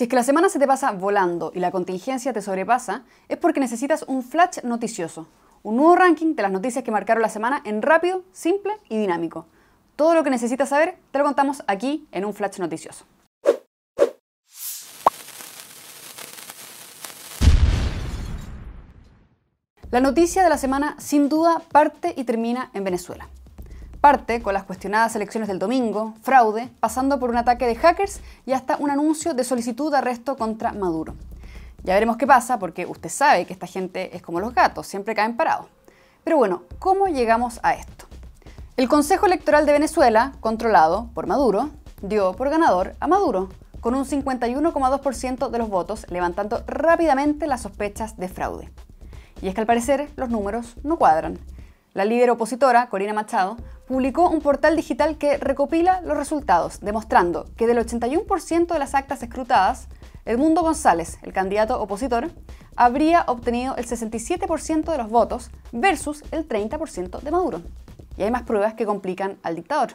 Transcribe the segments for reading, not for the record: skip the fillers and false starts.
Si es que la semana se te pasa volando y la contingencia te sobrepasa, es porque necesitas un flash noticioso, un nuevo ranking de las noticias que marcaron la semana en rápido, simple y dinámico. Todo lo que necesitas saber te lo contamos aquí en un flash noticioso. La noticia de la semana sin duda parte y termina en Venezuela. Parte con las cuestionadas elecciones del domingo, fraude, pasando por un ataque de hackers y hasta un anuncio de solicitud de arresto contra Maduro. Ya veremos qué pasa, porque usted sabe que esta gente es como los gatos, siempre caen parados. Pero bueno, ¿cómo llegamos a esto? El Consejo Electoral de Venezuela, controlado por Maduro, dio por ganador a Maduro, con un 51,2% de los votos, levantando rápidamente las sospechas de fraude. Y es que al parecer los números no cuadran. La líder opositora, Corina Machado, publicó un portal digital que recopila los resultados, demostrando que del 81% de las actas escrutadas, Edmundo González, el candidato opositor, habría obtenido el 67% de los votos versus el 30% de Maduro. Y hay más pruebas que complican al dictador.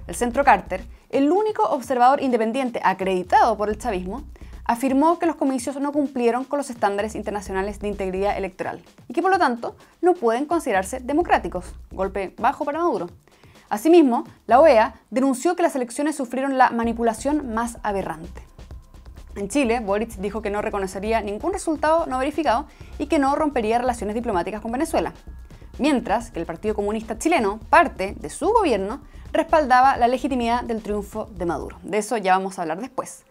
El Centro Carter, el único observador independiente acreditado por el chavismo, afirmó que los comicios no cumplieron con los estándares internacionales de integridad electoral y que por lo tanto no pueden considerarse democráticos. Golpe bajo para Maduro. Asimismo, la OEA denunció que las elecciones sufrieron la manipulación más aberrante. En Chile, Boric dijo que no reconocería ningún resultado no verificado y que no rompería relaciones diplomáticas con Venezuela. Mientras que el Partido Comunista Chileno, parte de su gobierno, respaldaba la legitimidad del triunfo de Maduro. De eso ya vamos a hablar después.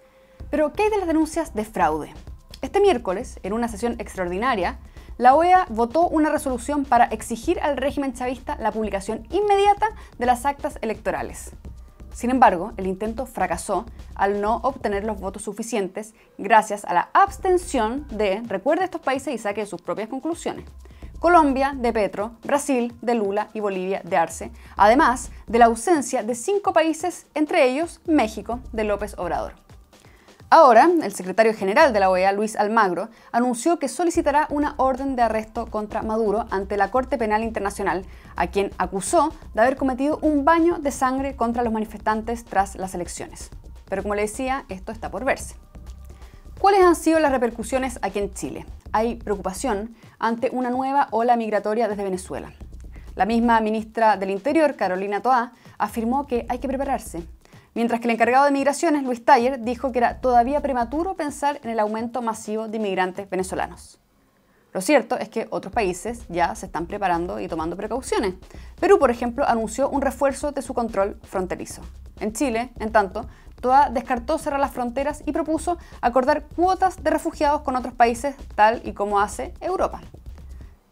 Pero, ¿qué hay de las denuncias de fraude? Este miércoles, en una sesión extraordinaria, la OEA votó una resolución para exigir al régimen chavista la publicación inmediata de las actas electorales. Sin embargo, el intento fracasó al no obtener los votos suficientes gracias a la abstención de, recuerde estos países y saque sus propias conclusiones, Colombia de Petro, Brasil de Lula y Bolivia de Arce, además de la ausencia de 5 países, entre ellos México de López Obrador. Ahora, el secretario general de la OEA, Luis Almagro, anunció que solicitará una orden de arresto contra Maduro ante la Corte Penal Internacional, a quien acusó de haber cometido un baño de sangre contra los manifestantes tras las elecciones. Pero como le decía, esto está por verse. ¿Cuáles han sido las repercusiones aquí en Chile? Hay preocupación ante una nueva ola migratoria desde Venezuela. La misma ministra del Interior, Carolina Toá, afirmó que hay que prepararse. Mientras que el encargado de migraciones, Luis Taller, dijo que era todavía prematuro pensar en el aumento masivo de inmigrantes venezolanos. Lo cierto es que otros países ya se están preparando y tomando precauciones. Perú, por ejemplo, anunció un refuerzo de su control fronterizo. En Chile, en tanto, Toá descartó cerrar las fronteras y propuso acordar cuotas de refugiados con otros países, tal y como hace Europa.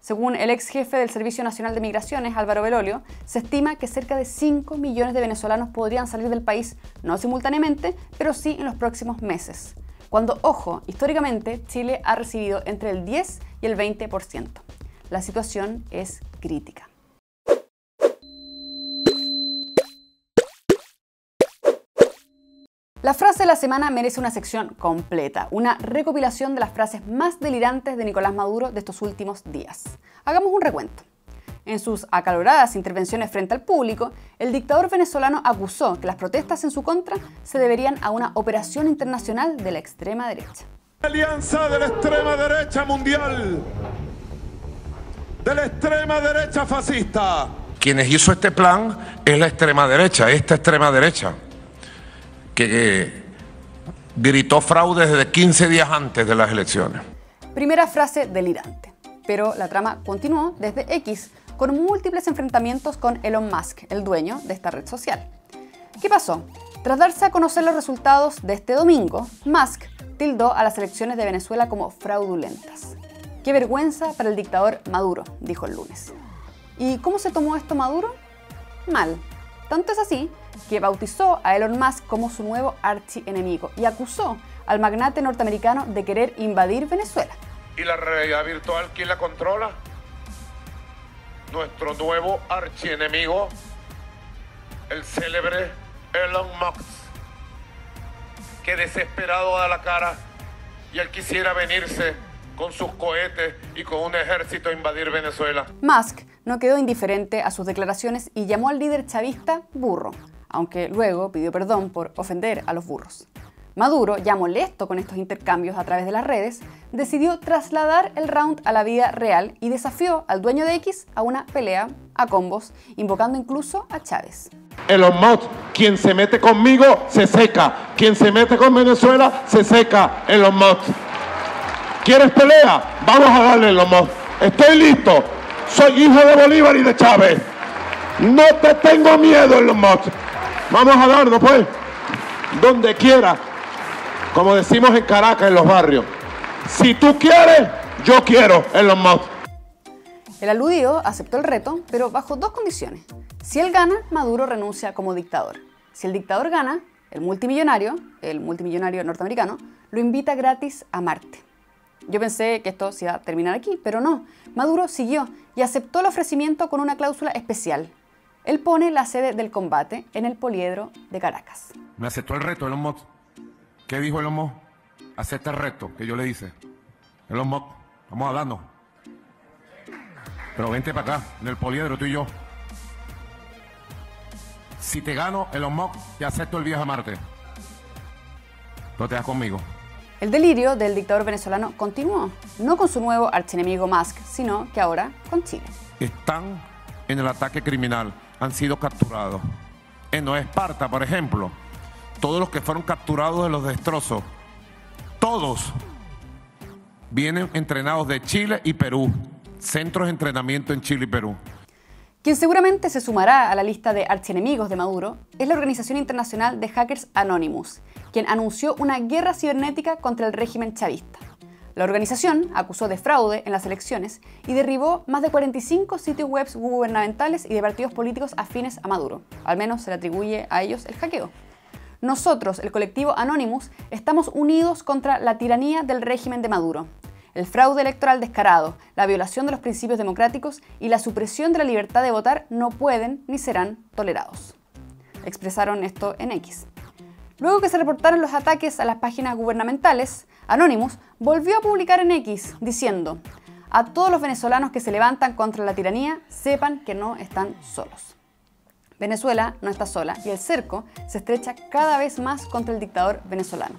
Según el ex jefe del Servicio Nacional de Migraciones, Álvaro Belolio, se estima que cerca de 5 millones de venezolanos podrían salir del país, no simultáneamente, pero sí en los próximos meses. Cuando, ojo, históricamente Chile ha recibido entre el 10 y el 20%. La situación es crítica. La frase de la semana merece una sección completa, una recopilación de las frases más delirantes de Nicolás Maduro de estos últimos días. Hagamos un recuento. En sus acaloradas intervenciones frente al público, el dictador venezolano acusó que las protestas en su contra se deberían a una operación internacional de la extrema derecha. Alianza de la extrema derecha mundial, de la extrema derecha fascista. Quienes hizo este plan es la extrema derecha, esta extrema derecha, que gritó fraude desde 15 días antes de las elecciones. Primera frase delirante, pero la trama continuó desde X, con múltiples enfrentamientos con Elon Musk, el dueño de esta red social. ¿Qué pasó? Tras darse a conocer los resultados de este domingo, Musk tildó a las elecciones de Venezuela como fraudulentas. ¡Qué vergüenza para el dictador Maduro!, dijo el lunes. ¿Y cómo se tomó esto Maduro? Mal. Tanto es así que bautizó a Elon Musk como su nuevo archienemigo y acusó al magnate norteamericano de querer invadir Venezuela. ¿Y la realidad virtual quién la controla? Nuestro nuevo archienemigo, el célebre Elon Musk, que desesperado da la cara y él quisiera venirse con sus cohetes y con un ejército a invadir Venezuela. Musk no quedó indiferente a sus declaraciones y llamó al líder chavista burro, aunque luego pidió perdón por ofender a los burros. Maduro, ya molesto con estos intercambios a través de las redes, decidió trasladar el round a la vida real y desafió al dueño de X a una pelea a combos, invocando incluso a Chávez. Elon Musk, quien se mete conmigo, se seca. Quien se mete con Venezuela, se seca. Elon Musk. ¿Quieres pelea? Vamos a darle, Elon Musk. Estoy listo. Soy hijo de Bolívar y de Chávez. No te tengo miedo, Elon Musk. Vamos a darnos, pues. Donde quiera. Como decimos en Caracas, en los barrios. Si tú quieres, yo quiero, Elon Musk. El aludido aceptó el reto, pero bajo dos condiciones. Si él gana, Maduro renuncia como dictador. Si el dictador gana, el multimillonario norteamericano, lo invita gratis a Marte. Yo pensé que esto se iba a terminar aquí, pero no. Maduro siguió y aceptó el ofrecimiento con una cláusula especial. Él pone la sede del combate en el Poliedro de Caracas. Me aceptó el reto, Elon Musk. ¿Qué dijo Elon Musk? Acepta el reto que yo le hice. Elon Musk, vamos a darnos. Pero vente para acá, en el Poliedro, tú y yo. Si te gano, Elon Musk, te acepto el viaje a Marte. No te das conmigo. El delirio del dictador venezolano continuó, no con su nuevo archienemigo Musk, sino que ahora con Chile. Están en el ataque criminal, han sido capturados. En Nueva Esparta, por ejemplo, todos los que fueron capturados de los destrozos, todos vienen entrenados de Chile y Perú, centros de entrenamiento en Chile y Perú. Quien seguramente se sumará a la lista de archienemigos de Maduro es la organización internacional de hackers Anonymous, quien anunció una guerra cibernética contra el régimen chavista. La organización acusó de fraude en las elecciones y derribó más de 45 sitios web gubernamentales y de partidos políticos afines a Maduro. Al menos se le atribuye a ellos el hackeo. Nosotros, el colectivo Anonymous, estamos unidos contra la tiranía del régimen de Maduro. El fraude electoral descarado, la violación de los principios democráticos y la supresión de la libertad de votar no pueden ni serán tolerados. Expresaron esto en X. Luego que se reportaron los ataques a las páginas gubernamentales, Anonymous volvió a publicar en X diciendo: a todos los venezolanos que se levantan contra la tiranía, sepan que no están solos. Venezuela no está sola y el cerco se estrecha cada vez más contra el dictador venezolano.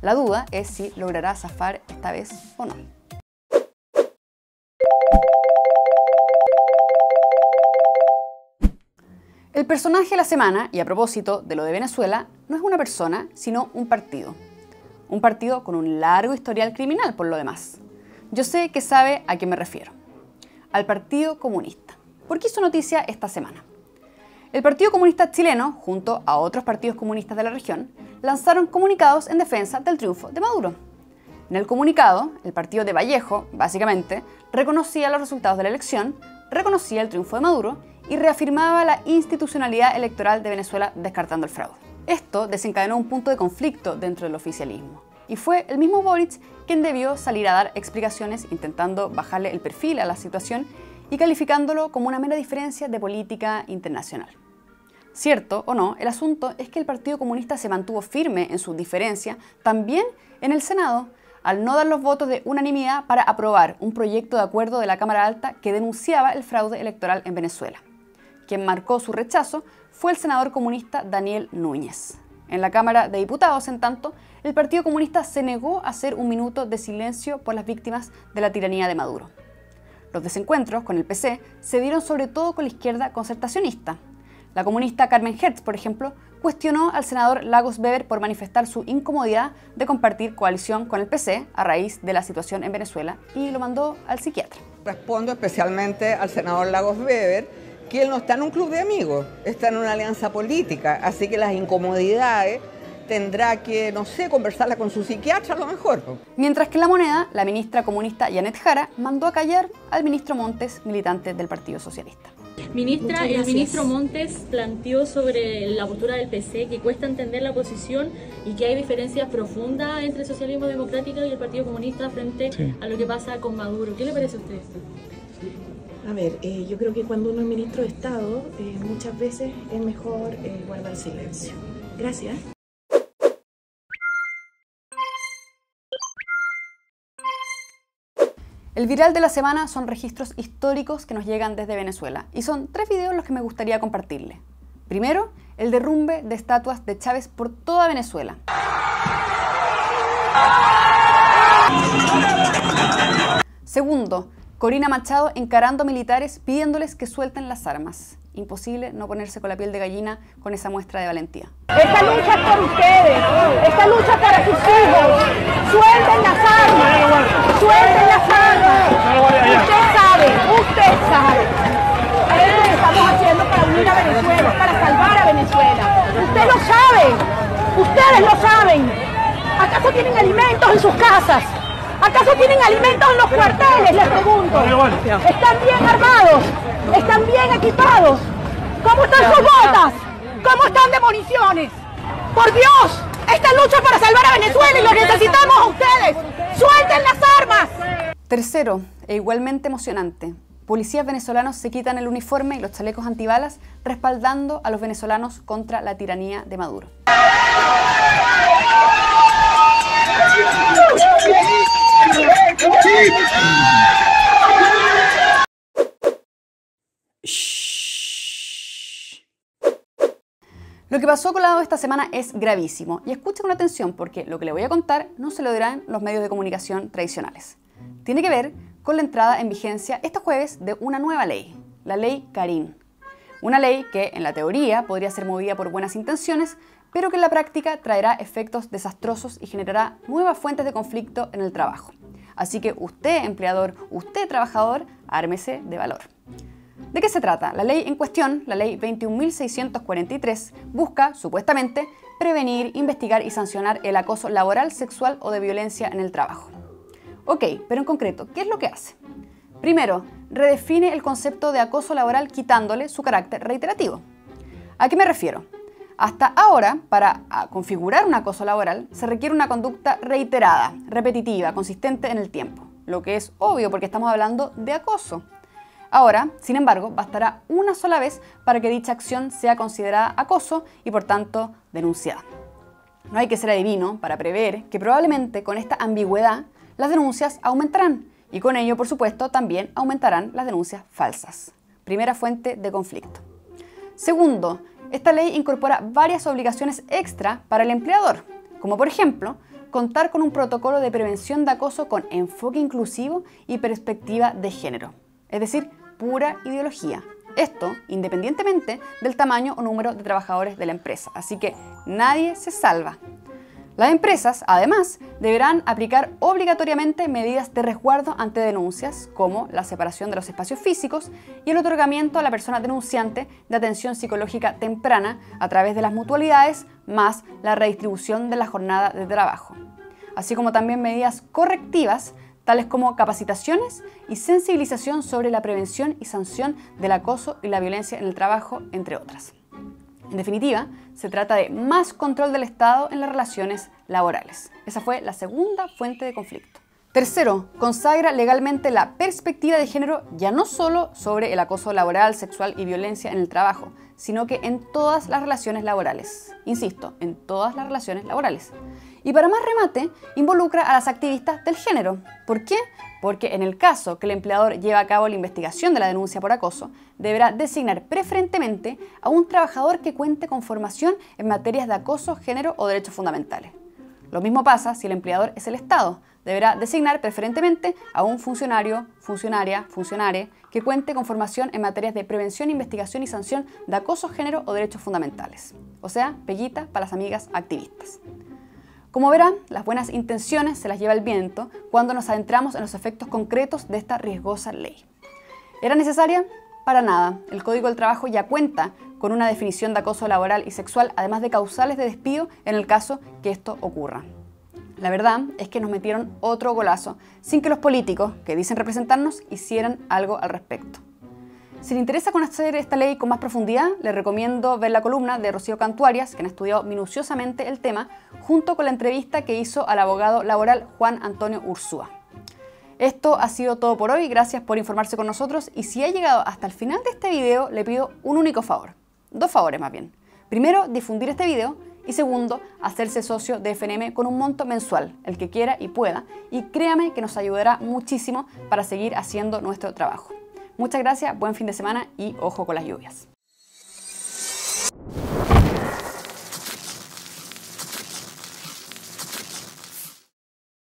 La duda es si logrará zafar esta vez o no. El personaje de la semana, y a propósito de lo de Venezuela, no es una persona, sino un partido. Un partido con un largo historial criminal, por lo demás. Yo sé que sabe a qué me refiero. Al Partido Comunista. ¿Por qué hizo noticia esta semana? El Partido Comunista chileno, junto a otros partidos comunistas de la región, lanzaron comunicados en defensa del triunfo de Maduro. En el comunicado, el partido de Vallejo, básicamente, reconocía los resultados de la elección, reconocía el triunfo de Maduro y reafirmaba la institucionalidad electoral de Venezuela descartando el fraude. Esto desencadenó un punto de conflicto dentro del oficialismo. Y fue el mismo Boric quien debió salir a dar explicaciones intentando bajarle el perfil a la situación y calificándolo como una mera diferencia de política internacional. Cierto o no, el asunto es que el Partido Comunista se mantuvo firme en su diferencia también en el Senado, al no dar los votos de unanimidad para aprobar un proyecto de acuerdo de la Cámara Alta que denunciaba el fraude electoral en Venezuela. Quien marcó su rechazo fue el senador comunista Daniel Núñez. En la Cámara de Diputados, en tanto, el Partido Comunista se negó a hacer un minuto de silencio por las víctimas de la tiranía de Maduro. Los desencuentros con el PC se dieron sobre todo con la izquierda concertacionista. La comunista Carmen Hertz, por ejemplo, cuestionó al senador Lagos Weber por manifestar su incomodidad de compartir coalición con el PC a raíz de la situación en Venezuela y lo mandó al psiquiatra. Respondo especialmente al senador Lagos Weber, que él no está en un club de amigos, está en una alianza política, así que las incomodidades tendrá que, no sé, conversarla con su psiquiatra a lo mejor. Mientras que en La Moneda, la ministra comunista Janet Jara mandó a callar al ministro Montes, militante del Partido Socialista. Ministra, el ministro Montes planteó sobre la postura del PC que cuesta entender la posición y que hay diferencias profundas entre el socialismo democrático y el Partido Comunista frente a lo que pasa con Maduro. ¿Qué le parece a usted esto? A ver, yo creo que cuando uno es ministro de Estado, muchas veces es mejor guardar silencio. Gracias. El viral de la semana son registros históricos que nos llegan desde Venezuela y son 3 videos los que me gustaría compartirle. Primero, el derrumbe de estatuas de Chávez por toda Venezuela. Segundo, Corina Machado encarando militares pidiéndoles que suelten las armas. Imposible no ponerse con la piel de gallina con esa muestra de valentía. Esta lucha es por ustedes, esta lucha es para sus hijos. Suelten las armas, suelten las armas. Usted sabe. Esto lo estamos haciendo para unir a Venezuela, para salvar a Venezuela. Usted lo sabe, ustedes lo saben. ¿Acaso tienen alimentos en sus casas? ¿Acaso tienen alimentos en los cuarteles? Les pregunto. ¿Están bien armados? ¿Están bien equipados? ¿Cómo están sus botas? ¿Cómo están de municiones? ¡Por Dios! Esta lucha es para salvar a Venezuela y lo necesitamos a ustedes. ¡Suelten las armas! Tercero, e igualmente emocionante, policías venezolanos se quitan el uniforme y los chalecos antibalas respaldando a los venezolanos contra la tiranía de Maduro. Lo que pasó con Colado esta semana es gravísimo y escuchen con atención porque lo que le voy a contar no se lo dirán los medios de comunicación tradicionales. Tiene que ver con la entrada en vigencia este jueves de una nueva ley, la ley Carín. Una ley que en la teoría podría ser movida por buenas intenciones, pero que en la práctica traerá efectos desastrosos y generará nuevas fuentes de conflicto en el trabajo. Así que usted, empleador, usted, trabajador, ármese de valor. ¿De qué se trata? La ley en cuestión, la ley 21.643, busca, supuestamente, prevenir, investigar y sancionar el acoso laboral, sexual o de violencia en el trabajo. Ok, pero en concreto, ¿qué es lo que hace? Primero, redefine el concepto de acoso laboral quitándole su carácter reiterativo. ¿A qué me refiero? Hasta ahora, para configurar un acoso laboral, se requiere una conducta reiterada, repetitiva, consistente en el tiempo, lo que es obvio porque estamos hablando de acoso. Ahora, sin embargo, bastará una sola vez para que dicha acción sea considerada acoso y, por tanto, denunciada. No hay que ser adivino para prever que probablemente con esta ambigüedad las denuncias aumentarán y con ello, por supuesto, también aumentarán las denuncias falsas. Primera fuente de conflicto. Segundo, esta ley incorpora varias obligaciones extra para el empleador, como por ejemplo, contar con un protocolo de prevención de acoso con enfoque inclusivo y perspectiva de género, es decir, pura ideología. Esto independientemente del tamaño o número de trabajadores de la empresa, así que nadie se salva. Las empresas, además, deberán aplicar obligatoriamente medidas de resguardo ante denuncias, como la separación de los espacios físicos y el otorgamiento a la persona denunciante de atención psicológica temprana a través de las mutualidades, más la redistribución de la jornada de trabajo, así como también medidas correctivas, tales como capacitaciones y sensibilización sobre la prevención y sanción del acoso y la violencia en el trabajo, entre otras. En definitiva, se trata de más control del Estado en las relaciones laborales. Esa fue la segunda fuente de conflicto. Tercero, consagra legalmente la perspectiva de género ya no solo sobre el acoso laboral, sexual y violencia en el trabajo, sino que en todas las relaciones laborales. Insisto, en todas las relaciones laborales. Y para más remate, involucra a las activistas del género. ¿Por qué? Porque en el caso que el empleador lleve a cabo la investigación de la denuncia por acoso, deberá designar preferentemente a un trabajador que cuente con formación en materias de acoso, género o derechos fundamentales. Lo mismo pasa si el empleador es el Estado. Deberá designar preferentemente a un funcionario, funcionaria, funcionarie que cuente con formación en materias de prevención, investigación y sanción de acoso, género o derechos fundamentales. O sea, peguita para las amigas activistas. Como verán, las buenas intenciones se las lleva el viento cuando nos adentramos en los efectos concretos de esta riesgosa ley. ¿Era necesaria? Para nada. El Código del Trabajo ya cuenta con una definición de acoso laboral y sexual, además de causales de despido en el caso que esto ocurra. La verdad es que nos metieron otro golazo sin que los políticos, que dicen representarnos, hicieran algo al respecto. Si le interesa conocer esta ley con más profundidad, le recomiendo ver la columna de Rocío Cantuarias, quien ha estudiado minuciosamente el tema, junto con la entrevista que hizo al abogado laboral Juan Antonio Ursúa. Esto ha sido todo por hoy, gracias por informarse con nosotros y si ha llegado hasta el final de este video, le pido un único favor, dos favores más bien. Primero, difundir este video y segundo, hacerse socio de FNM con un monto mensual, el que quiera y pueda, y créame que nos ayudará muchísimo para seguir haciendo nuestro trabajo. Muchas gracias, buen fin de semana y ojo con las lluvias.